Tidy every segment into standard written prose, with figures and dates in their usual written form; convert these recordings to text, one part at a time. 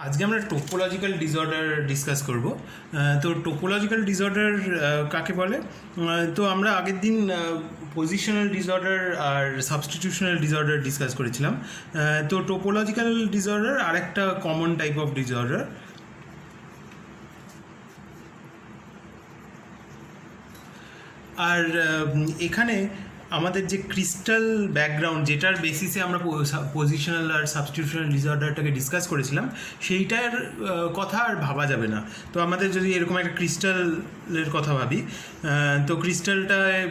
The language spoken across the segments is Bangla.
আজকে আমরা টোপোলজিক্যাল ডিসঅর্ডার ডিসকাস করব। তো টোপোলজিক্যাল ডিসঅর্ডার কাকে বলে? তো আমরা আগের দিন পজিশনাল ডিসঅর্ডার আর সাবস্টিটিউশনাল ডিসঅর্ডার ডিসকাস করেছিলাম। তো টোপোলজিক্যাল ডিসঅর্ডার আরেকটা কমন টাইপ অফ ডিসঅর্ডার। আর এখানে আমাদের যে ক্রিস্টাল ব্যাকগ্রাউন্ড, যেটার বেসিসে আমরা পজিশনাল আর সাবস্টিটিউশনাল ডিসঅর্ডারটাকে ডিসকাস করেছিলাম, সেইটার কথা আর ভাবা যাবে না। তো আমাদের যদি এরকম একটা ক্রিস্টালের কথা ভাবি, তো ক্রিস্টালটায়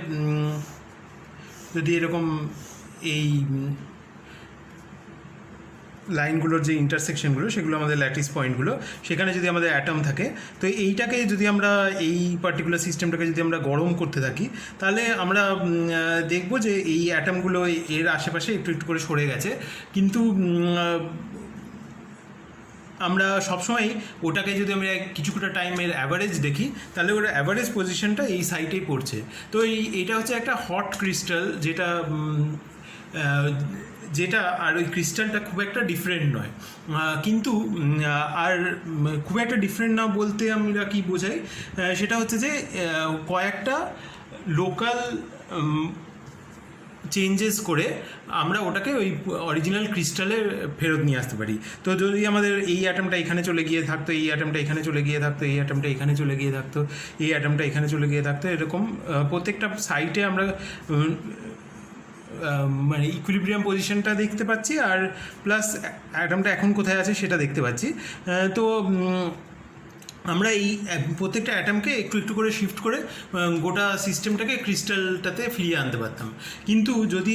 যদি এরকম এই লাইনগুলোর যে ইন্টারসেকশনগুলো, সেগুলো আমাদের ল্যাটিস পয়েন্টগুলো, সেখানে যদি আমাদের অ্যাটম থাকে, তো এইটাকে যদি আমরা এই পার্টিকুলার সিস্টেমটাকে যদি আমরা গরম করতে থাকি, তাহলে আমরা দেখব যে এই অ্যাটমগুলো এর আশেপাশে একটু একটু করে সরে গেছে। কিন্তু আমরা সবসময় ওটাকে যদি আমরা কিছুটা টাইমের অ্যাভারেজ দেখি, তাহলে ওর অ্যাভারেজ পজিশনটা এই সাইটেই পড়ছে। তো এইটা হচ্ছে একটা হট ক্রিস্টাল, যেটা আর ওই ক্রিস্টালটা খুব একটা ডিফারেন্ট নয়। কিন্তু আর খুব একটা ডিফারেন্ট না বলতে আমরা কি বোঝাই, সেটা হচ্ছে যে কয়েকটা লোকাল চেঞ্জেস করে আমরা ওটাকে ওই অরিজিনাল ক্রিস্টালে ফেরত নিয়ে আসতে পারি। তো যদি আমাদের এই অ্যাটমটা এখানে চলে গিয়ে থাকতো, এই অ্যাটমটা এখানে চলে গিয়ে থাকতো, এই অ্যাটমটা এখানে চলে গিয়ে থাকতো, এই অ্যাটমটা এখানে চলে গিয়ে থাকতো, এরকম প্রত্যেকটা সাইটে আমরা মানে ইকুইলিব্রিয়াম পজিশনটা দেখতে পাচ্ছি, আর প্লাস অ্যাটমটা এখন কোথায় আছে সেটা দেখতে পাচ্ছি। তো আমরা এই প্রত্যেকটা অ্যাটমকে একটু একটু করে শিফট করে গোটা সিস্টেমটাকে ক্রিস্টালটাতে ফিরিয়ে আনতে পারতাম। কিন্তু যদি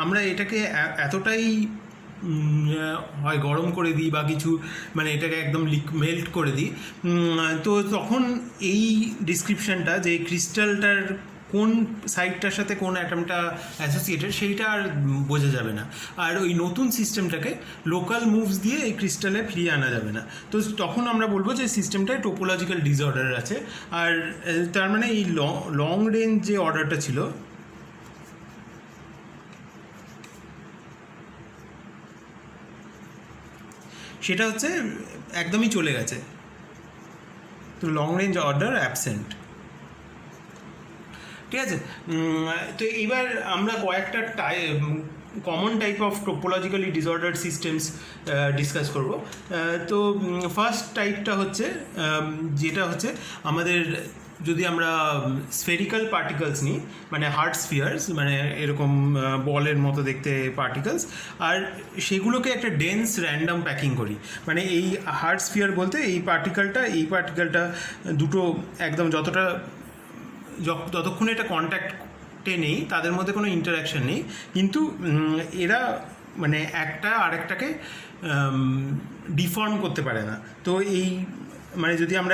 আমরা এটাকে এতটাই হয় গরম করে দিই বা কিছু, মানে এটাকে একদম মেল্ট করে দিই, তো তখন এই ডিসক্রিপশানটা যে ক্রিস্টালটার কোন সাইটটার সাথে কোন অ্যাটমটা অ্যাসোসিয়েটেড, সেইটা আর বোঝা যাবে না। আর ওই নতুন সিস্টেমটাকে লোকাল মুভস দিয়ে এই ক্রিস্টালে ফিরিয়ে আনা যাবে না। তো তখন আমরা বলবো যে সিস্টেমটায় টোপোলজিক্যাল ডিসঅর্ডার আছে। আর তার মানে এই লং রেঞ্জ যে অর্ডারটা ছিল, সেটা হচ্ছে একদমই চলে গেছে। তো লং রেঞ্জ অর্ডার অ্যাবসেন্ট। ঠিক আছে। তো এবার আমরা কয়েকটা common type of topologically disordered systems discuss করব। তো ফার্স্ট টাইপটা হচ্ছে, যেটা হচ্ছে আমাদের যদি আমরা স্ফেরিক্যাল পার্টিকলস নিই, মানে হার্ড স্ফিয়ার্স, মানে এরকম বলের মতো দেখতে পার্টিকলস, আর সেগুলোকে একটা ডেন্স র্যান্ডাম প্যাকিং করি। মানে এই হার্ড স্ফিয়ার বলতে এই পার্টিকেলটা দুটো একদম যতক্ষণ এটা কন্ট্যাক্টে নেই, তাদের মধ্যে কোনো ইন্টারাকশান নেই, কিন্তু এরা মানে একটা আরেকটাকে ডিফর্ম করতে পারে না। তো এই মানে যদি আমরা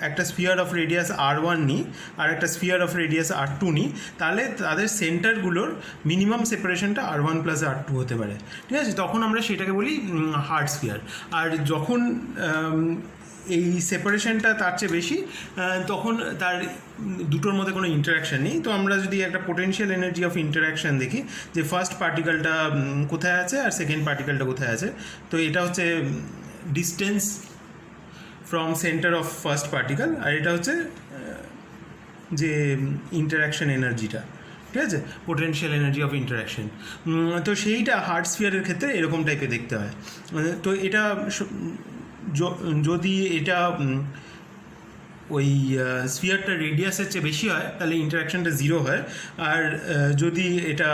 একটা স্ফিয়ার অফ রেডিয়াস R1 নিই আর একটা স্ফিয়ার অফ রেডিয়াস R2 নিই, তাহলে তাদের সেন্টারগুলোর মিনিমাম সেপারেশনটা R1 প্লাস R2 হতে পারে। ঠিক আছে, তখন আমরা সেটাকে বলি হার্ড স্ফিয়ার। আর যখন এই সেপারেশনটা তার চেয়ে বেশি, তখন তার দুটোর মধ্যে কোনো ইন্টারাকশান নেই। তো আমরা যদি একটা পোটেনশিয়াল এনার্জি অফ ইন্টারাকশান দেখি, যে ফার্স্ট পার্টিকেলটা কোথায় আছে আর সেকেন্ড পার্টিকেলটা কোথায় আছে, তো এটা হচ্ছে distance from centre of first particle, আর এটা হচ্ছে যে ইন্টারাকশান এনার্জিটা। ঠিক আছে, পোটেনশিয়াল এনার্জি অফ ইন্টারাকশান। তো সেইটা হার্ড স্ফিয়ারের ক্ষেত্রে এরকম টাইপের দেখতে হয়। তো এটা যদি এটা ওই স্ফিয়ারটা রেডিয়াসের চেয়ে বেশি হয়, তাহলে ইন্টারাকশানটা 0 হয়। আর যদি এটা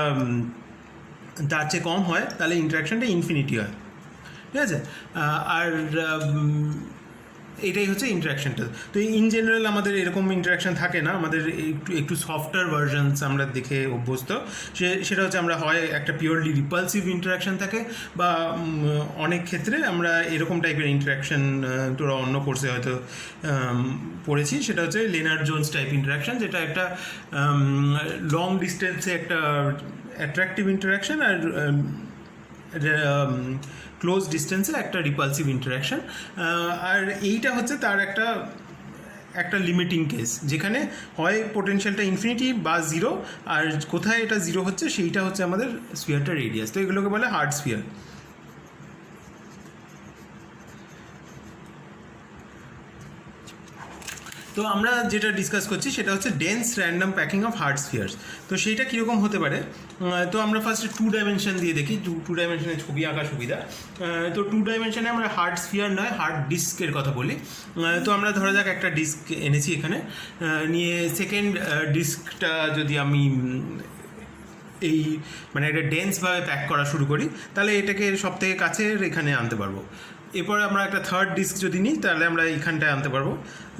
তার চেয়ে কম হয়, তাহলে ইন্টারাকশানটা ইনফিনিটি হয়। ঠিক আছে, আর এটাই হচ্ছে ইন্টারাকশানটা। তো ইন জেনারেল আমাদের এরকম ইন্টারাকশান থাকে না, আমাদের একটু সফটওয়্যার ভার্সনস আমরা দেখে অভ্যস্ত। সেটা হচ্ছে আমরা হয় একটা পিওরলি রিপালসিভ ইন্টারাকশান থাকে, বা অনেক ক্ষেত্রে আমরা এরকম টাইপের ইন্টারাকশান, তোরা অন্য কোর্সে হয়তো পড়েছি, সেটা হচ্ছে লেনার্ড জোন্স টাইপ ইন্টারাকশান, যেটা একটা লং ডিস্টেন্সে একটা অ্যাট্রাকটিভ ইন্টারাকশান, আর ক্লোজ ডিস্টেন্সে একটা রিপালসিভ ইন্টারাকশান। আর এইটা হচ্ছে তার একটা লিমিটিং কেস, যেখানে হয় পোটেনশিয়ালটা ইনফিনিটি বা 0, আর কোথায় এটা 0 হচ্ছে সেইটা হচ্ছে আমাদের স্ফিয়ারটা রেডিয়াস। তো এগুলোকে বলে হার্ড স্ফিয়ার। তো আমরা যেটা ডিসকাস করছি সেটা হচ্ছে dense random packing of hard spheres. তো সেইটা কীরকম হতে পারে, তো আমরা ফার্স্টে 2 ডাইমেনশন দিয়ে দেখি, 2 ডাইমেনশনে ছবি আঁকা সুবিধা। তো 2 ডাইমেনশনে আমরা হার্ড স্ফিয়ার নয়, হার্ড ডিস্কের কথা বলি। তো আমরা ধরা যাক একটা ডিস্ক এনেছি এখানে, নিয়ে সেকেন্ড ডিস্কটা যদি আমি এই মানে একটা ডেন্সভাবে প্যাক করা শুরু করি, তাহলে এটাকে সব থেকে কাছের এখানে আনতে পারবো। এরপর আমরা একটা থার্ড ডিস্ক যদি নিই তাহলে আমরা এইখানটায় আনতে পারবো,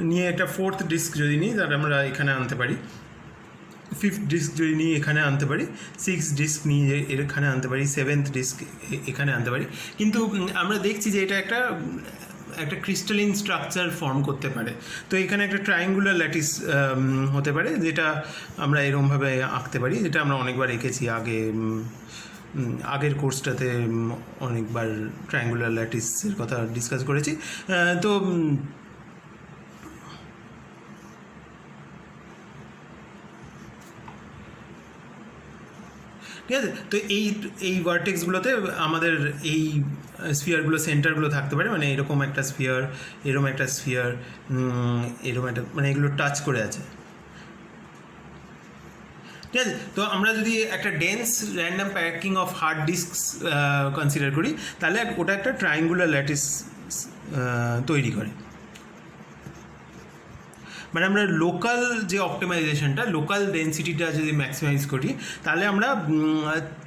নিয়ে একটা ফোর্থ ডিস্ক যদি নিই তাহলে আমরা এখানে আনতে পারি, ফিফথ ডিস্ক যদি নিই এখানে আনতে পারি, 6 ডিস্ক নিয়ে এখানে আনতে পারি, 7th ডিস্ক এখানে আনতে পারি। কিন্তু আমরা দেখছি যে এটা একটা ক্রিস্টালিন স্ট্রাকচার ফর্ম করতে পারে। তো এখানে একটা ট্রায়াঙ্গুলার ল্যাটিস হতে পারে, যেটা আমরা এরকমভাবে আঁকতে পারি, যেটা আমরা অনেকবার এঁকেছি আগের কোর্সটাতে, অনেকবার ট্রায়াঙ্গুলার ল্যাটিসের কথা ডিসকাস করেছি। তো ঠিক আছে, তো এই ভার্টেক্সগুলোতে আমাদের এই স্ফিয়ারগুলো সেন্টারগুলো থাকতে পারে, মানে এরকম একটা স্ফিয়ার, এরকম একটা স্ফিয়ার, এরকম একটা, মানে এগুলো টাচ করে আছে। ঠিক আছে, তো আমরা যদি একটা dense random packing of hard disk consider করি, তাহলে ওটা একটা ট্রায়াঙ্গুলার ল্যাটিস তৈরি করে। মানে আমরা লোকাল যে অপটিমাইজেশনটা, লোকাল ডেন্সিটিটা যদি ম্যাক্সিমাইজ করি, তাহলে আমরা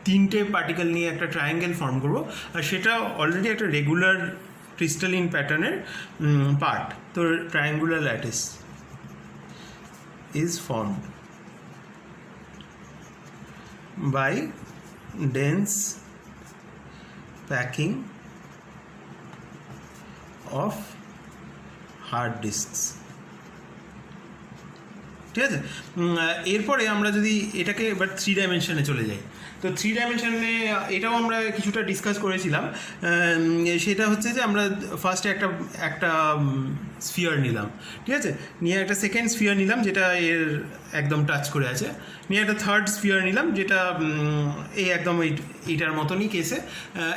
3টে পার্টিকেল নিয়ে একটা ট্রায়াঙ্গেল ফর্ম করব, আর সেটা অলরেডি একটা রেগুলার ক্রিস্টালিন প্যাটার্নের পার্ট। তো triangular lattice is formed by dense packing of hard disks। ঠিক আছে, এরপরে আমরা যদি এটাকে এবার 3 ডাইমেনশনে চলে যাই, তো 3 ডাইমেনশনে এটাও আমরা কিছুটা ডিসকাস করেছিলাম। সেটা হচ্ছে যে আমরা ফার্স্টে একটা স্ফিয়ার নিলাম, ঠিক আছে, নিয়ে একটা সেকেন্ড স্ফিয়ার নিলাম যেটা এর একদম টাচ করে আছে, নিয়ে একটা থার্ড স্ফিয়ার নিলাম যেটা এই একদম এইটার মতনই কেসে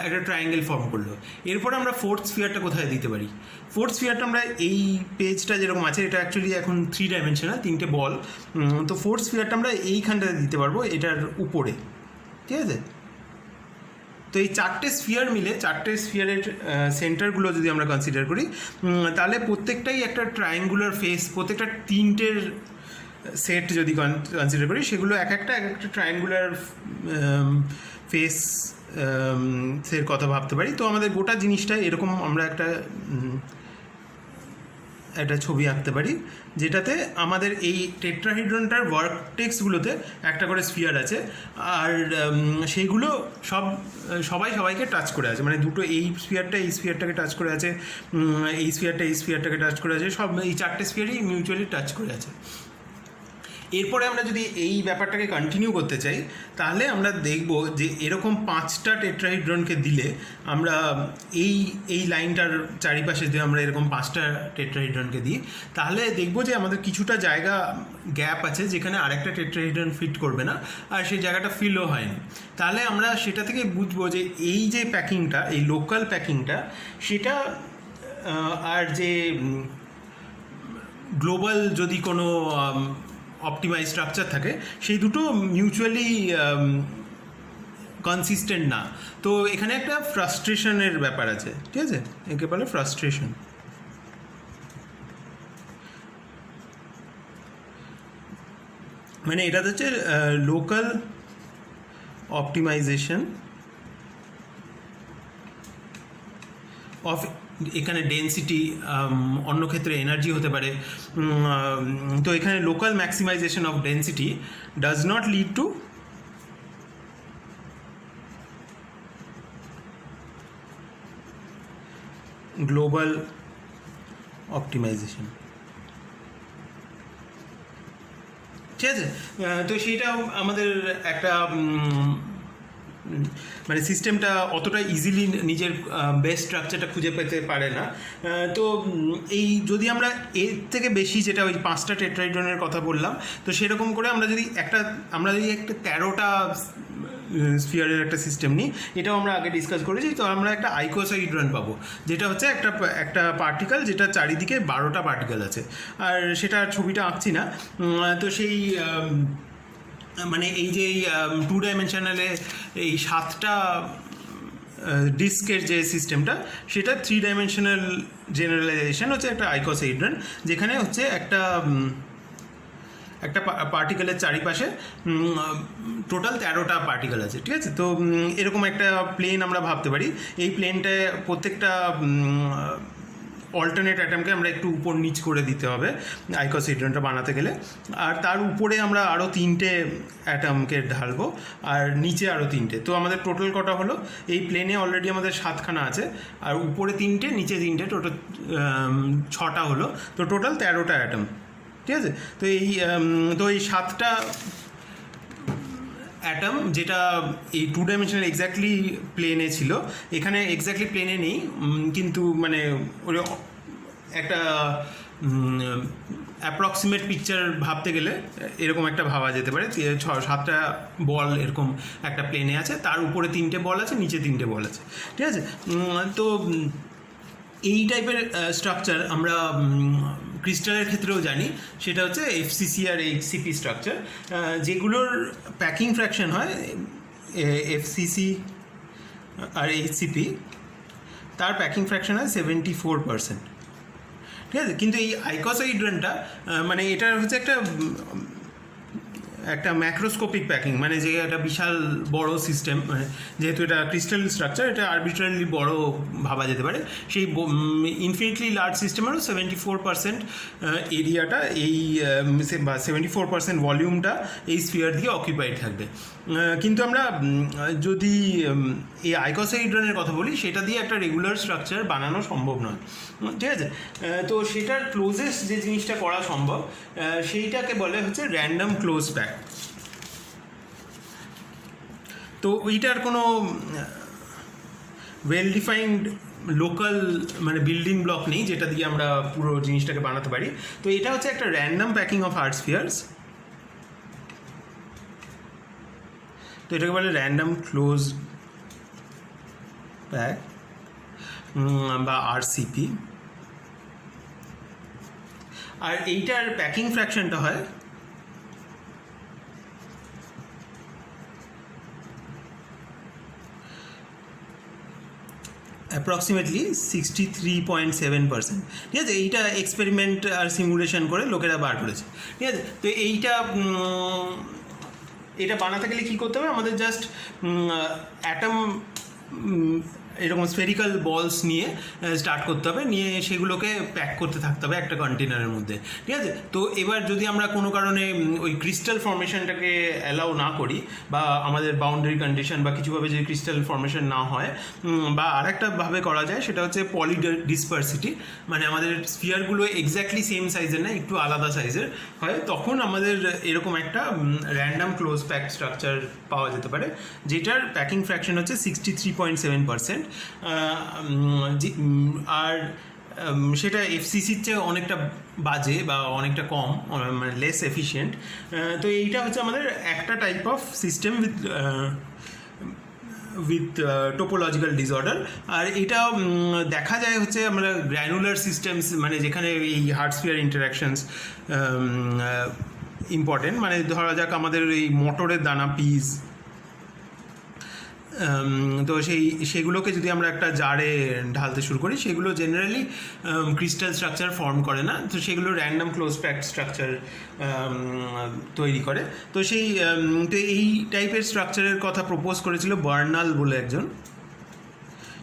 একটা ট্রায়াঙ্গেল ফর্ম করলো। এরপর আমরা ফোর্থ স্ফিয়ারটা কোথায় দিতে পারি? ফোর্থ স্ফিয়ারটা আমরা এই পেজটা যেরকম আছে, এটা অ্যাকচুয়ালি এখন 3 ডাইমেনশনাল, 3টে বল। তো ফোর্থ স্ফিয়ারটা আমরা এইখানটাতে দিতে পারবো, এটার উপরে। ঠিক আছে, তো এই 4টে স্ফিয়ার মিলে, 4টে স্ফিয়ারের সেন্টারগুলো যদি আমরা কনসিডার করি, তাহলে প্রত্যেকটাই একটা ট্রায়াঙ্গুলার ফেস, প্রত্যেকটা 3টের সেট যদি কনসিডার করি, সেগুলো এক একটা ট্রায়াঙ্গুলার ফেস এর কথা ভাবতে পারি। তো আমাদের গোটা জিনিসটা এরকম আমরা একটা ছবি আঁকতে পারি, যেটাতে আমাদের এই টেট্রাহিড্রনটার ভার্টেক্সগুলোতে একটা করে স্ফিয়ার আছে, আর সেইগুলো সবাইকে টাচ করে আছে, মানে দুটো এই স্ফিয়ারটাকে টাচ করে আছে, এই স্ফিয়ারটাকে টাচ করে আছে, সব এই 4টে স্ফিয়ারই মিউচুয়ালি টাচ করে আছে। এরপরে আমরা যদি এই ব্যাপারটাকে কন্টিনিউ করতে চাই, তাহলে আমরা দেখব যে এরকম 5টা টেট্রাহিড্রনকে দিলে আমরা এই লাইনটার চারিপাশে যদি আমরা এরকম 5টা টেট্রাহিড্রনকে দিই, তাহলে দেখব যে আমাদের কিছুটা জায়গা গ্যাপ আছে যেখানে আরেকটা টেট্রাহিড্রন ফিট করবে না, আর সেই জায়গাটা ফিলও হয়নি। তাহলে আমরা সেটা থেকে বুঝবো যে এই যে প্যাকিংটা, এই লোকাল প্যাকিংটা, সেটা আর যে গ্লোবাল যদি কোনো অপটিমাইজ স্ট্রাকচার থাকে, সেই দুটো মিউচুয়ালি কনসিস্টেন্ট না। তো এখানে একটা ফ্রাস্ট্রেশনের ব্যাপার আছে, ঠিক আছে, একে বলে ফ্রাস্ট্রেশন। মানে এটা হচ্ছে লোকাল অপটিমাইজেশন অফ, এখানে ডেন্সিটি, অন্য ক্ষেত্রে এনার্জি হতে পারে। তো এখানে local maximization of density does not lead to global optimization. ঠিক আছে, তো সেইটাও আমাদের একটা মানে সিস্টেমটা অতটা ইজিলি নিজের বেস্ট স্ট্রাকচারটা খুঁজে পেতে পারে না। তো এই যদি আমরা এর থেকে বেশি, যেটা ওই 5টা টেট্রাহিড্রনের কথা বললাম, তো সেরকম করে আমরা যদি একটা 13টা স্ফিয়ারের একটা সিস্টেম নিই, এটাও আমরা আগে ডিসকাস করেছি। তো আমরা একটা আইকোসাইড্রন পাবো, যেটা হচ্ছে একটা পার্টিকেল যেটা চারিদিকে 12টা পার্টিকেল আছে। আর সেটা ছবিটা আঁকছি না। তো সেই মানে এই যে 2 ডাইমেনশনালে এই 7টা ডিস্কের যে সিস্টেমটা, সেটা 3 ডাইমেনশনাল জেনারেলাইজেশন হচ্ছে একটা আইকোসাইড্রন, যেখানে হচ্ছে একটা পার্টিকেলের চারিপাশে টোটাল 13টা পার্টিকেল আছে, ঠিক আছে। তো এরকম একটা প্লেন আমরা ভাবতে পারি। এই প্লেনটায় প্রত্যেকটা অল্টারনেট অ্যাটমকে আমরা একটু উপর নিচ করে দিতে হবে আইকোসাইড্রনটা বানাতে গেলে। আর তার উপরে আমরা আরও 3টে অ্যাটমকে ঢালবো, আর নিচে আরও 3টে। তো আমাদের টোটাল কটা হলো? এই প্লেনে অলরেডি আমাদের 7খানা আছে, আর উপরে 3টে, নিচে 3টে, টোটাল 6টা হলো। তো টোটাল 13টা অ্যাটম, ঠিক আছে। তো এই 7টা অ্যাটম যেটা এই 2 ডাইমেনশনাল এক্স্যাক্টলি প্লেনে ছিল, এখানে এক্স্যাক্টলি প্লেনে নেই, কিন্তু মানে ওই একটা অ্যাপ্রক্সিমেট পিকচার ভাবতে গেলে এরকম একটা ভাবা যেতে পারে। 7টা বল এরকম একটা প্লেনে আছে, তার উপরে 3টে বল আছে, নিচে 3টে বল আছে, ঠিক আছে। তো এই টাইপের স্ট্রাকচার আমরা ক্রিস্টালের ক্ষেত্রেও জানি, সেটা হচ্ছে এফসিসি আর এইচসিপি স্ট্রাকচার, যেগুলোর প্যাকিং ফ্র্যাকশন হয় এফসিসি আর এইচসিপি, তার প্যাকিং ফ্র্যাকশন হয় 74%, ঠিক আছে। কিন্তু এই আইকোসাইড্রনটা মানে এটা হচ্ছে একটা ম্যাক্রোস্কোপিক প্যাকিং, মানে যে একটা বিশাল বড় সিস্টেম, মানে যেহেতু এটা ক্রিস্টাল স্ট্রাকচার, এটা আরবিট্রারিলি বড় ভাবা যেতে পারে। সেই ইনফিনিটলি লার্জ সিস্টেমেরও 74% এরিয়াটা এই বা 74% ভলিউমটা এই স্ফিয়ার দিয়ে অকুপাইড থাকবে। কিন্তু আমরা যদি এই আইকোসাইড্রনের কথা বলি, সেটা দিয়ে একটা রেগুলার স্ট্রাকচার বানানো সম্ভব নয়, ঠিক আছে। তো সেটার ক্লোজেস্ট যে জিনিসটা করা সম্ভব, সেইটাকে বলে হচ্ছে র্যান্ডম ক্লোজ প্যাক। তো ওইটার কোনো ওয়েল ডিফাইন্ড লোকাল মানে বিল্ডিং ব্লক নেই যেটা দিয়ে আমরা পুরো জিনিসটাকে বানাতে পারি। তো এটা হচ্ছে একটা random packing of hard spheres. তো এটাকে বলে র্যান্ডম ক্লোজ প্যাক বা আরসিপি। আর এইটার প্যাকিং ফ্র্যাকশনটা হয় অ্যাপ্রক্সিমেটলি 63.7%, ঠিক আছে। এইটা এক্সপেরিমেন্ট আর সিমুলেশন করে লোকেরা বার করেছে, ঠিক আছে। তো এটা বানাতে গেলে কী করতে হবে? আমাদের জাস্ট অ্যাটম এরকম স্ফেরিক্যাল বলস নিয়ে স্টার্ট করতে হবে, নিয়ে সেগুলোকে প্যাক করতে থাকতে হবে একটা কন্টেনারের মধ্যে, ঠিক আছে। তো এবার যদি আমরা কোনো কারণে ওই ক্রিস্টাল ফর্মেশনটাকে অ্যালাউ না করি, বা আমাদের বাউন্ডারি কন্ডিশন বা কিছুভাবে যদি ক্রিস্টাল ফর্মেশন না হয়, বা আরেকটাভাবে করা যায়, সেটা হচ্ছে পলি ডিসপারসিটি, মানে আমাদের স্ফিয়ারগুলো এক্স্যাক্টলি সেম সাইজের না, একটু আলাদা সাইজের হয়, তখন আমাদের এরকম একটা র্যান্ডম ক্লোজ প্যাক স্ট্রাকচার পাওয়া যেতে পারে, যেটার প্যাকিং ফ্র্যাকশন হচ্ছে 63.7%। আর সেটা এফসিসির চেয়ে অনেকটা বাজে বা অনেকটা কম, মানে লেস এফিশিয়েন্ট। তো এইটা হচ্ছে আমাদের একটা type of system with topological disorder. আর এটা দেখা যায় হচ্ছে আমরা গ্র্যানুলার সিস্টেমস, মানে যেখানে এই হার্ড স্ফিয়ার ইন্টারাকশনস ইম্পর্টেন্ট। মানে ধরা যাক আমাদের এই মটরের দানা পিস, তো সেগুলোকে যদি আমরা একটা জারে ঢালতে শুরু করি, সেগুলো জেনারেলি ক্রিস্টাল স্ট্রাকচার ফর্ম করে না, তো সেগুলো র্যান্ডম ক্লোজ প্যাক স্ট্রাকচার তৈরি করে। তো এই টাইপের স্ট্রাকচারের কথা প্রপোজ করেছিল বার্নাল বলে একজন।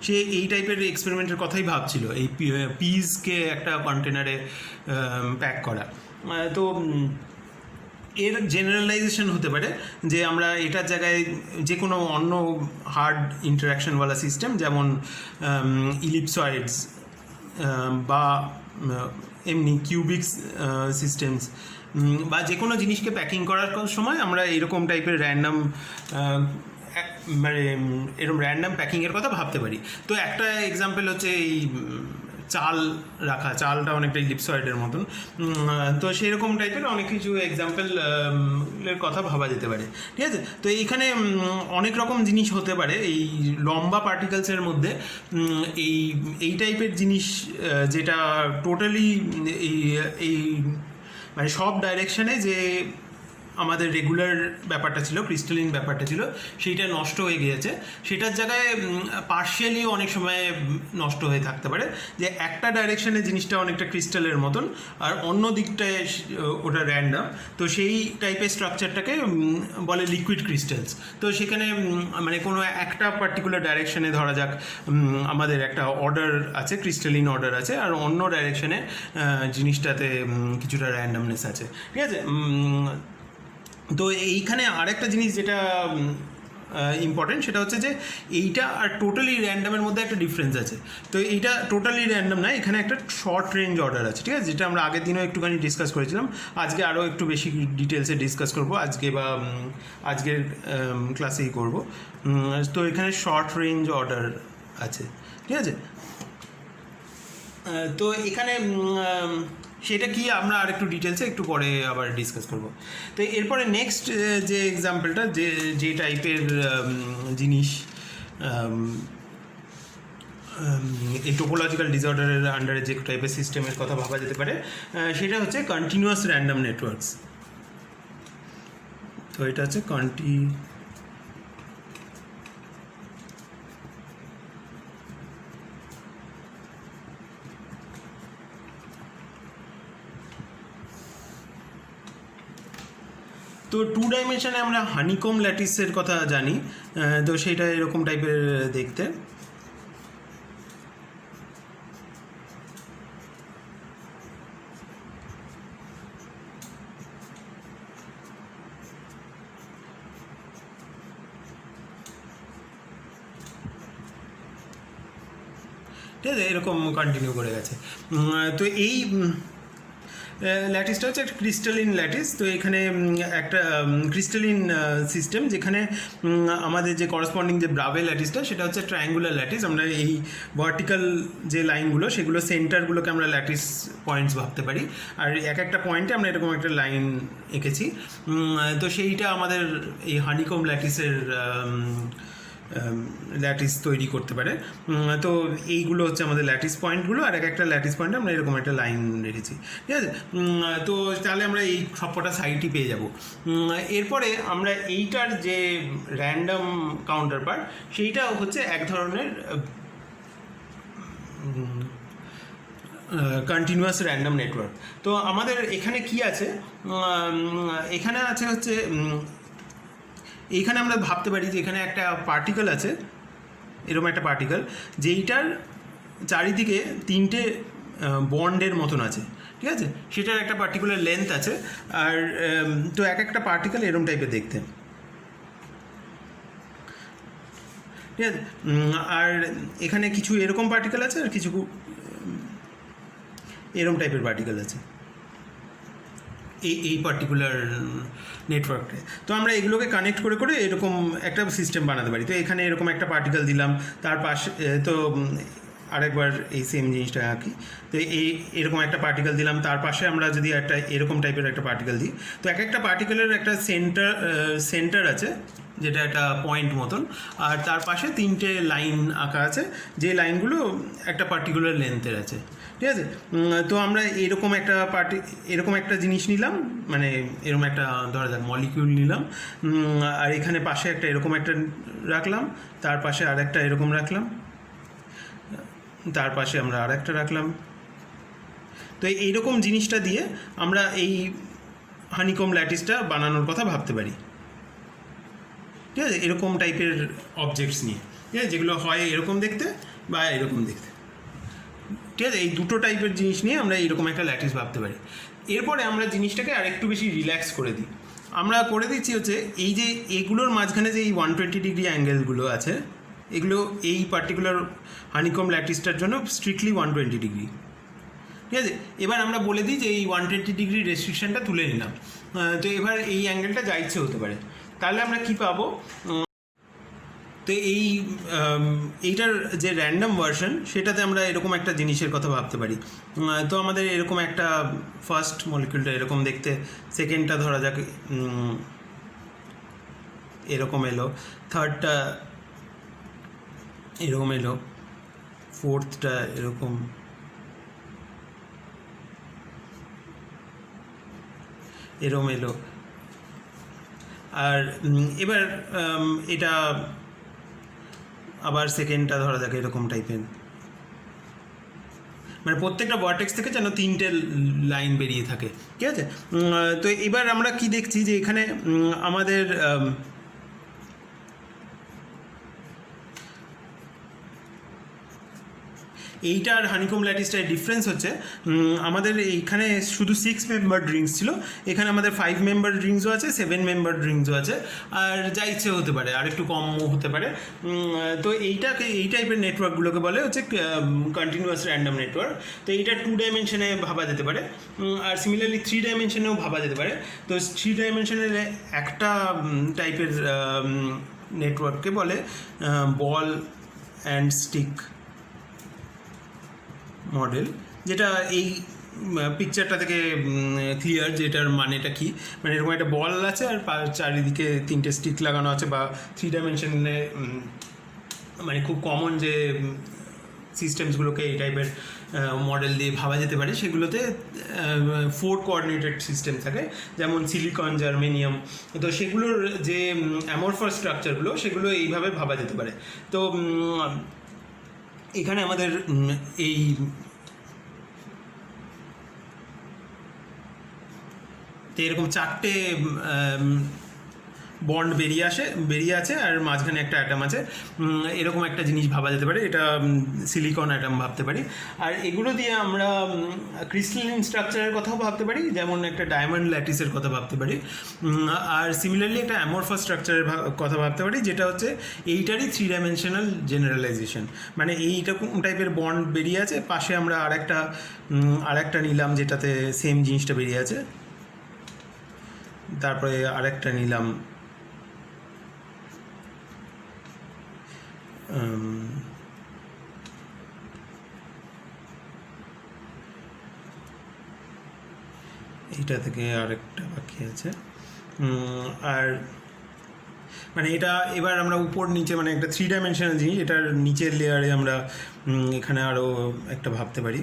সে এই টাইপের এক্সপেরিমেন্টের কথাই ভাবছিল, এই পিসকে একটা কন্টেনারে প্যাক করা। তো এর জেনারেলাইজেশন হতে পারে যে আমরা এটার জায়গায় যে কোনো অন্য হার্ড ইন্টারাকশনওয়ালা সিস্টেম, যেমন ইলিপসয়েডস বা এমনি কিউবিক সিস্টেমস, বা যে কোনো জিনিসকে প্যাকিং করার সময় আমরা এরকম টাইপের মানে এরকম র্যান্ডম প্যাকিংয়ের কথা ভাবতে পারি। তো একটা এক্সাম্পল হচ্ছে এই চাল রাখা, চালটা অনেকটা ইলিপসয়েডের মতন। তো সেরকম টাইপের অনেক কিছু এক্সাম্পলের কথা ভাবা যেতে পারে, ঠিক আছে। তো এইখানে অনেক রকম জিনিস হতে পারে এই লম্বা পার্টিকেলসের মধ্যে। এই টাইপের জিনিস যেটা টোটালি এই মানে সব ডাইরেকশানে যে আমাদের রেগুলার ব্যাপারটা ছিল, ক্রিস্টালিন ব্যাপারটা ছিল, সেইটা নষ্ট হয়ে গিয়েছে। সেটার জায়গায় পার্শিয়ালি অনেক সময় নষ্ট হয়ে থাকতে পারে, যে একটা ডাইরেকশানে জিনিসটা অনেকটা ক্রিস্টালের মতন আর অন্য দিকটায় ওটা র্যান্ডাম। তো সেই টাইপের স্ট্রাকচারটাকে বলে লিকুইড ক্রিস্টালস। তো সেখানে মানে কোনো একটা পার্টিকুলার ডাইরেকশানে ধরা যাক আমাদের একটা অর্ডার আছে, ক্রিস্টালিন অর্ডার আছে, আর অন্য ডাইরেকশানে জিনিসটাতে কিছুটা র্যান্ডামনেস আছে, ঠিক আছে। তো এইখানে আরেকটা জিনিস যেটা ইম্পর্টেন্ট, সেটা হচ্ছে যে এইটা আর টোটালি র্যান্ডামের মধ্যে একটা ডিফারেন্স আছে। তো এইটা টোটালি র্যান্ডাম না, এখানে একটা শর্ট রেঞ্জ অর্ডার আছে, ঠিক আছে, যেটা আমরা আগের দিনও একটুখানি ডিসকাস করেছিলাম। আজকে আরও একটু বেশি ডিটেলসে ডিসকাস করব আজকে, বা আজকের ক্লাসেই করব। তো এখানে শর্ট রেঞ্জ অর্ডার আছে, ঠিক আছে। তো এখানে সেটা কি আমরা আর একটু ডিটেলসে একটু পরে আবার ডিসকাস করব। তো এরপরে নেক্সট যে এক্সাম্পলটা, যে টাইপের জিনিস এই টোপোলজিক্যাল ডিসঅর্ডারের আন্ডারে যে টাইপের সিস্টেমের কথা ভাবা যেতে পারে, সেটা হচ্ছে কন্টিনিউয়াস র্যান্ডাম নেটওয়ার্কস। তো এটা হচ্ছে তো 2 ডাইমেনশনে আমরা হানিকম ল্যাটিসের কথা জানি। তো সেটা এরকম টাইপের দেখতে। ঠিক আছে, এরকম কন্টিনিউ করে গেছে। তো এই ল্যাটিসটা হচ্ছে একটা ক্রিস্টালিন ল্যাটিস। তো এখানে একটা ক্রিস্টালিন সিস্টেম, যেখানে আমাদের যে করসপন্ডিং যে ব্রাভে ল্যাটিসটা, সেটা হচ্ছে ট্রায়াঙ্গুলার ল্যাটিস। আমরা এই ভার্টিক্যাল যে লাইনগুলো, সেগুলো সেন্টারগুলোকে আমরা ল্যাটিস পয়েন্টস ভাবতে পারি, আর এক একটা পয়েন্টে আমরা এরকম একটা লাইন এঁকেছি। তো সেইটা আমাদের এই হানিকম ল্যাটিসের ল্যাটিস তৈরি করতে পারে। তো এইগুলো হচ্ছে আমাদের ল্যাটিস পয়েন্টগুলো, আর একটা ল্যাটিস পয়েন্টে আমরা এরকম একটা লাইন রেখেছি, ঠিক আছে। তো তাহলে আমরা এই সবকটা সাইডই পেয়ে যাব। এরপরে আমরা এইটার যে র্যান্ডাম কাউন্টার পার্ট, সেইটা হচ্ছে এক ধরনের কন্টিনিউয়াস র্যান্ডাম নেটওয়ার্ক। তো আমাদের এখানে কি আছে, এখানে আছে হচ্ছে এইখানে আমরা ভাবতে পারি যে এখানে একটা পার্টিকেল আছে, এরকম একটা পার্টিকেল, যেইটার চারিদিকে 3টে বন্ডের মতন আছে, ঠিক আছে। সেটার একটা পার্টিকুলার লেন্থ আছে, আর তো এক একটা পার্টিকেল এরকম টাইপের দেখতে, ঠিক আছে। আর এখানে কিছু এরকম পার্টিকেল আছে, আর কিছু এরকম টাইপের পার্টিকেল আছে এই পার্টিকুলার নেটওয়ার্কে। তো আমরা এগুলোকে কানেক্ট করে করে এরকম একটা সিস্টেম বানাতে পারি। তো এখানে এরকম একটা পার্টিকেল দিলাম, তার পাশে তো আরেকবার এই সেম জিনিসটা আঁকি। তো এরকম একটা পার্টিকেল দিলাম, তার পাশে আমরা যদি একটা এরকম টাইপের একটা পার্টিকেল দিই, তো এক একটা পার্টিকেলের একটা সেন্টার আছে, যেটা একটা পয়েন্ট মতন, আর তার পাশে 3টে লাইন আঁকা আছে, যে লাইনগুলো একটা পার্টিকুলার লেন্থের আছে, ঠিক আছে। তো আমরা এরকম একটা জিনিস নিলাম, মানে এরকম একটা ধরা যাক মলিকিউল নিলাম, আর এখানে পাশে একটা এরকম একটা রাখলাম, তার পাশে আর একটা এরকম রাখলাম, তার পাশে আমরা আর একটা রাখলাম। তো এইরকম জিনিসটা দিয়ে আমরা এই হানিকম ল্যাটিসটা বানানোর কথা ভাবতে পারি, ঠিক আছে, এরকম টাইপের অবজেক্টস নিয়ে, ঠিক আছে, যেগুলো হয় এরকম দেখতে বা এরকম দেখতে, ঠিক আছে। এই দুটো টাইপের জিনিস নিয়ে আমরা এইরকম একটা ল্যাটিস ভাবতে পারি। এরপরে আমরা জিনিসটাকে আরেকটু বেশি রিল্যাক্স করে দিই। আমরা করে দিচ্ছি হচ্ছে এই যে এগুলোর মাঝখানে যে এই 120 ডিগ্রি অ্যাঙ্গেলগুলো আছে, এগুলো এই পার্টিকুলার হানিকম ল্যাটিসটার জন্য স্ট্রিক্টলি 120 ডিগ্রি, ঠিক আছে। এবার আমরা বলে দিই যে এই 120 ডিগ্রি রেস্ট্রিকশনটা তুলে নিলাম। তো এবার এই অ্যাঙ্গেলটা যা ইচ্ছে হতে পারে। তাহলে আমরা কি পাবো, তো এইটার যে র্যান্ডম ভার্সন সেটাতে আমরা এরকম একটা জিনিসের কথা ভাবতে পারি। তো আমাদের এরকম একটা ফার্স্ট মলিকিউলটা এরকম দেখতে, সেকেন্ডটা ধরা যাক এরকম এলো, থার্ডটা এরকম এলো, ফোর্থটা এরকম, এরকম এলো। আর এবার এটা আবার সেকেন্ডটা ধরা যাক এরকম টাইপের, মানে প্রত্যেকটা ভার্টেক্স থেকে যেন 3টে লাইন বেরিয়ে থাকে, ঠিক আছে? তো এবার আমরা কি দেখছি যে এখানে আমাদের এইটার হানিকম ল্যাটিসটার ডিফারেন্স হচ্ছে আমাদের এইখানে শুধু 6 মেম্বার ড্রিঙ্কস ছিল, এখানে আমাদের 5 মেম্বার ড্রিঙ্কসও আছে, 7 মেম্বার ড্রিঙ্কসও আছে, আর যা ইচ্ছে হতে পারে, আর একটু কমও হতে পারে। তো এই টাইপের নেটওয়ার্কগুলোকে বলে হচ্ছে কন্টিনিউয়াস র্যান্ডম নেটওয়ার্ক। তো এইটা 2 ডাইমেনশনে ভাবা যেতে পারে, আর সিমিলারলি 3 ডাইমেনশনেও ভাবা যেতে পারে। তো 3 ডাইমেনশনের একটা টাইপের নেটওয়ার্ককে বলে বল অ্যান্ড স্টিক মডেল, যেটা এই পিকচারটা থেকে ক্লিয়ার যে এটার মানেটা কী। মানে এরকম একটা বল আছে আর চারিদিকে 3টে স্টিক লাগানো আছে, বা 3 ডাইমেনশনে মানে খুব কমন যে সিস্টেমসগুলোকে এই টাইপের মডেল দিয়ে ভাবা যেতে পারে, সেগুলোতে 4 কোঅর্ডিনেটেড সিস্টেম থাকে, যেমন সিলিকন, জার্মেনিয়াম। তো সেগুলোর যে অ্যামরফাস স্ট্রাকচারগুলো সেগুলো এইভাবে ভাবা যেতে পারে। তো এখানে আমাদের এই এরকম 4টে বন্ড বেরিয়ে আছে, আর মাঝখানে একটা অ্যাটম আছে, এরকম একটা জিনিস ভাবা যেতে পারে। এটা সিলিকন অ্যাটম ভাবতে পারি। আর এগুলো দিয়ে আমরা ক্রিস্টালিন স্ট্রাকচারের কথাও ভাবতে পারি, যেমন একটা ডায়মন্ড ল্যাটিসের কথা ভাবতে পারি। আর সিমিলারলি একটা অ্যামরফাস স্ট্রাকচারের কথা ভাবতে পারি, যেটা হচ্ছে এইটারই 3 ডাইমেনশনাল জেনারেলাইজেশন। মানে এইরকম টাইপের বন্ড বেরিয়ে আছে, পাশে আমরা আরেকটা নিলাম যেটাতে সেম জিনিসটা বেরিয়ে আছে, তারপরে আরেকটা নিলাম, এইটা থেকে আরেকটা বাকি আছে। আর মানে এটা এবার আমরা উপর নিচে, মানে একটা 3 ডাইমেনশনাল জিনিস, এটার নিচের লেয়ারে আমরা এখানে আরও একটা ভাবতে পারি।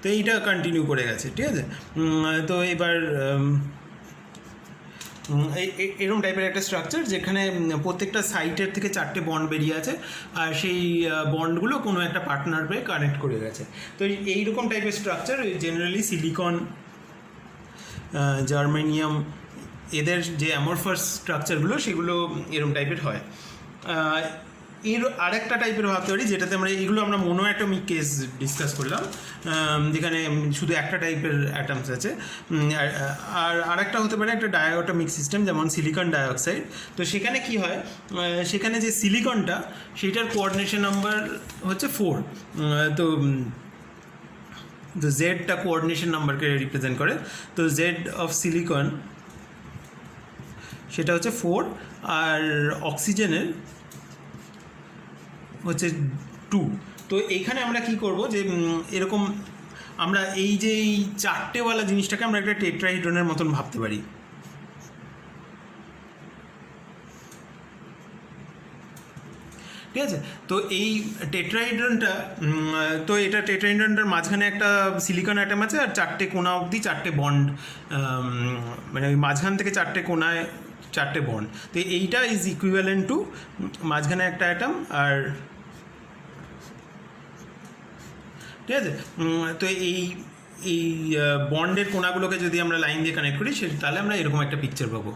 তো এইটা কন্টিনিউ করে গেছে, ঠিক আছে? তো এবার এরকম টাইপের একটা স্ট্রাকচার, যেখানে প্রত্যেকটা সাইটের থেকে 4টে বন্ড বেরিয়ে আছে, আর সেই বন্ডগুলো কোনো একটা পার্টনার পেয়ে কানেক্ট করে গেছে। তো এইরকম টাইপের স্ট্রাকচার জেনারেলি সিলিকন, জার্মেনিয়াম, এদের যে অ্যামরফাস স্ট্রাকচারগুলো সেগুলো এরকম টাইপের হয়। এর আরেকটা টাইপের ভাবতে পারি, যেটাতে এগুলো আমরা মোনোঅ্যাটমিক কেস ডিসকাস করলাম, যেখানে শুধু একটা টাইপের অ্যাটমস আছে। আর আরেকটা হতে পারে একটা ডায়াটমিক সিস্টেম, যেমন সিলিকন ডাইঅক্সাইড। তো সেখানে কি হয়, সেখানে যে সিলিকনটা, সেটার কোঅর্ডিনেশন নাম্বার হচ্ছে 4। তো জেডটা কোঅর্ডিনেশন নাম্বারকে রিপ্রেজেন্ট করে। তো জেড অফ সিলিকন সেটা হচ্ছে 4, আর অক্সিজেনের হচ্ছে 2। তো এইখানে আমরা কি করব, যে এরকম আমরা এই 4টেওয়ালা জিনিসটাকে আমরা একটা টেট্রাহিড্রনের মতন ভাবতে পারি, ঠিক আছে? তো এই টেট্রাহিড্রনটা, তো এটা টেট্রাহিড্রনটার মাঝখানে একটা সিলিকন অ্যাটম আছে, আর 4টে কোণা অবধি 4টে বন্ড, মানে ওই মাঝখান থেকে 4টে কোণায় 4টে বন্ড। তো এইটা ইজ ইকুইভ্যালেন্ট টু মাঝখানে একটা অ্যাটম, আর ঠিক আছে? তো এই বন্ডের কোণাগুলোকে যদি আমরা লাইন দিয়ে কানেক্ট করি, তাহলে আমরা এরকম একটা পিকচার পাবো।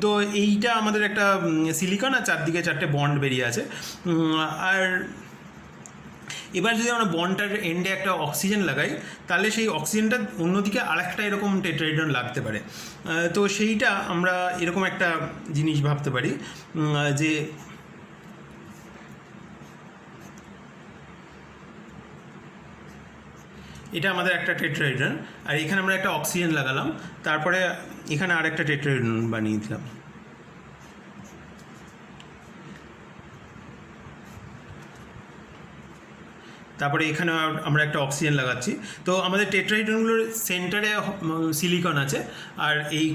তো এইটা আমাদের একটা সিলিকন, আর 4দিকে 4টে বন্ড বেরিয়ে আছে। আর এবার যদি আমরা বন্ডটার এন্ডে একটা অক্সিজেন লাগাই, তাহলে সেই অক্সিজেনটা অন্যদিকে আরেকটা এরকম টেট্রাহিড্রন লাগতে পারে। তো সেইটা আমরা এরকম একটা জিনিস ভাবতে পারি, যে এটা আমাদের একটা টেট্রাহিড্রন, আর এখানে আমরা একটা অক্সিজেন লাগালাম, তারপরে এখানে আরেকটা টেট্রাহিড্রন বানিয়ে দিলাম। তারপরে এখানে আমরা একটা অক্সিজেন লাগাচ্ছি। তো আমাদের টেট্রাহিড্রনগুলোর সেন্টারে সিলিকন আছে, আর এই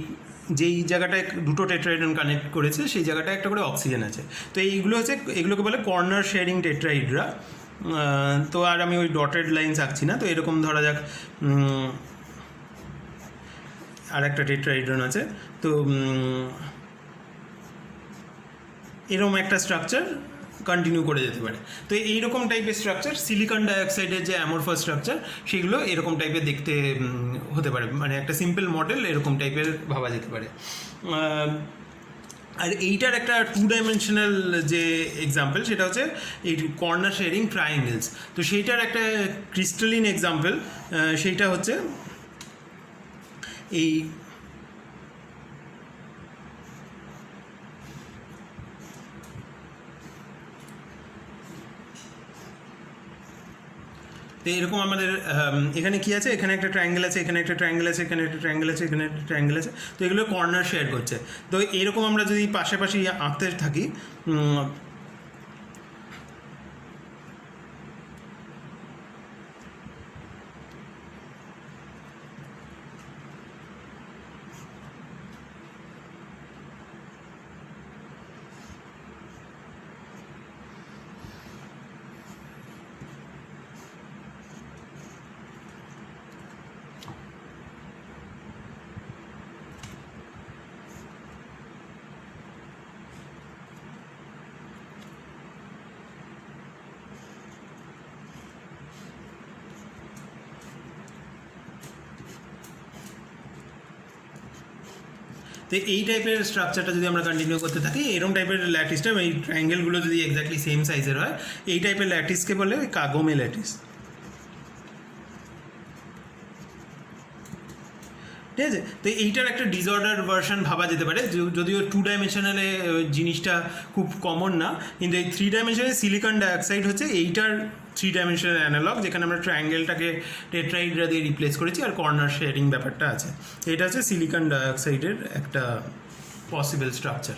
যেই জায়গাটায় দুটো টেট্রাহিড্রন কানেক্ট করেছে সেই জায়গাটায় একটা করে অক্সিজেন আছে। তো এইগুলো হচ্ছে, এগুলোকে বলে কর্নার শেয়ারিং টেট্রাহিড্রা। তো আর আমি ওই ডটেড লাইনস আঁকছি না। তো এরকম ধরা যাক আর একটা টেট্রাহিড্রন আছে। তো এরকম একটা স্ট্রাকচার কন্টিনিউ করে যেতে পারে। তো এইরকম টাইপের স্ট্রাকচার, সিলিকন ডাইঅক্সাইডের যে অ্যামরফাস স্ট্রাকচার, সেগুলো এরকম টাইপের দেখতে হতে পারে, মানে একটা সিম্পল মডেল এরকম টাইপের ভাবা যেতে পারে। আর এইটার একটা 2 ডাইমেনশনাল যে এক্সাম্পল, সেটা হচ্ছে এই কর্নার শেয়ারিং ট্রায়াঙ্গেলস। তো সেইটার একটা ক্রিস্টালিন এক্সাম্পল, সেইটা হচ্ছে এই তো এরকম আমাদের এখানে কি আছে, এখানে একটা ট্রায়াঙ্গেল আছে, এখানে একটা ট্রায়াঙ্গেল আছে, এখানে একটা ট্রায়াঙ্গেল আছে, এখানে একটা ট্রায়াঙ্গেল আছে। তো এগুলো কর্নার শেয়ার করছে। তো এরকম আমরা যদি পাশাপাশি আঁকতে থাকি, তো এই টাইপের স্ট্রাকচারটা যদি আমরা কন্টিনিউ করতে থাকি, এরকম টাইপের ল্যাটিসটা, এই ট্রায়াঙ্গেলগুলো যদি এক্স্যাক্টলি সেম সাইজের হয়, এই টাইপের ল্যাটিসকে বলে কাগোমে ল্যাটিস। ঠিক আছে? তো এইটার একটা ডিসঅর্ডার ভার্সন ভাবা যেতে পারে, যদিও 2 ডাইমেনশনালে জিনিসটা খুব কমন না, কিন্তু এই 3 ডাইমেনশনালে সিলিকন ডাইঅক্সাইড হচ্ছে এইটার 3 ডাইমেনশনাল অ্যানালগ, যেখানে আমরা ট্রায়াঙ্গেলটাকে টেট্রাহিড্রা দিয়ে রিপ্লেস করেছি আর কর্নার শেয়ারিং ব্যাপারটা আছে। এটা হচ্ছে সিলিকন ডাইঅক্সাইডের একটা পসিবল স্ট্রাকচার।